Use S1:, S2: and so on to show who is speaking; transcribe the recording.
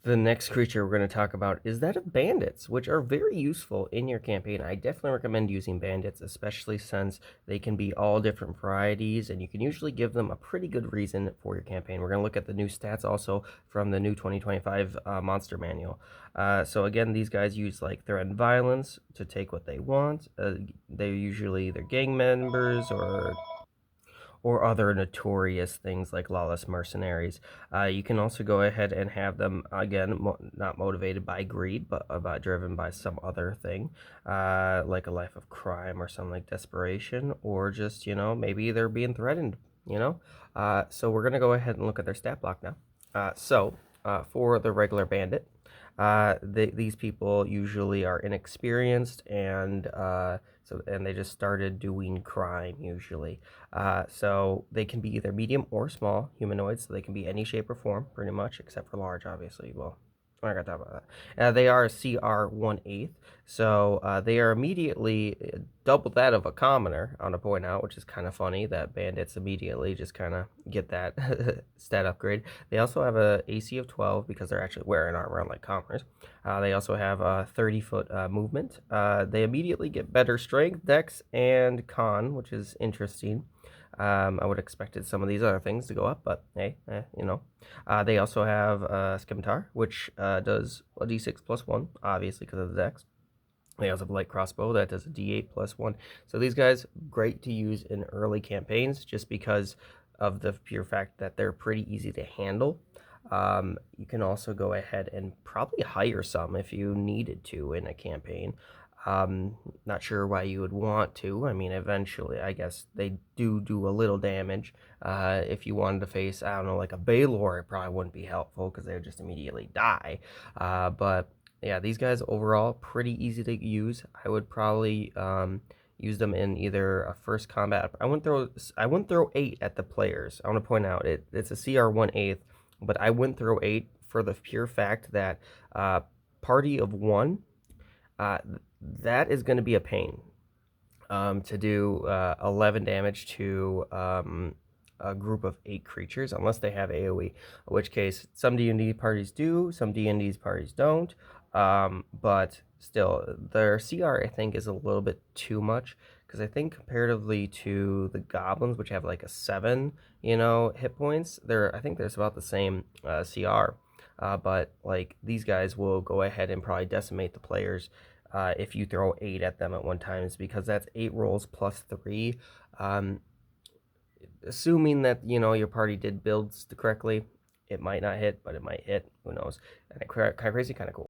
S1: The next creature we're going to talk about is that of bandits, which are very useful in your campaign. I definitely recommend using bandits, especially since they can be all different varieties, and you can usually give them a pretty good reason for your campaign. We're going to look at the new stats also from the new 2025 Monster Manual. So again, these guys use like threat and violence to take what they want. They're usually either gang members or other notorious things like lawless mercenaries. You can also go ahead and have them, again, not motivated by greed, but driven by some other thing, like a life of crime or something like desperation, or just, maybe they're being threatened, So we're going to go ahead and look at their stat block now. For the regular bandit, these people usually are inexperienced and they just started doing crime usually. So they can be either medium or small humanoids. So they can be any shape or form, pretty much, except for large, obviously. Well, I got to talk about that. They are a CR 1/8, so they are immediately double that of a commoner. I want to point out, which is kind of funny that bandits immediately just kind of get that stat upgrade. They also have a AC of 12 because they're actually wearing armor, unlike commoners. They also have a 30-foot movement. They immediately get better strength, dex, and con, which is interesting. I would have expected some of these other things to go up, but hey, They also have Scimitar, which does a d6 plus 1, obviously because of the dex. They also have a light crossbow that does a d8 plus 1. So these guys, great to use in early campaigns just because of the pure fact that they're pretty easy to handle. You can also go ahead and probably hire some if you needed to in a campaign. Not sure why you would want to. I mean, eventually, I guess they do a little damage. If you wanted to face, I don't know, like a Baylor, it probably wouldn't be helpful because they would just immediately die. But yeah, these guys overall pretty easy to use. I would probably use them in either a first combat. I wouldn't throw 8 at the players. I want to point out it's a CR 1/8, but I wouldn't throw 8 for the pure fact that party of 1. That is going to be a pain to do 11 damage to a group of 8 creatures, unless they have AoE, in which case some D&D parties do, some D&D parties don't, but still, their CR, I think, is a little bit too much, because I think comparatively to the goblins, which have like a 7, hit points, I think there's about the same CR. But like these guys will go ahead and probably decimate the players if you throw 8 at them at one time, is because that's 8 rolls plus 3. Assuming that your party did builds correctly, it might not hit, but it might hit. Who knows? And kind of crazy, kind of cool.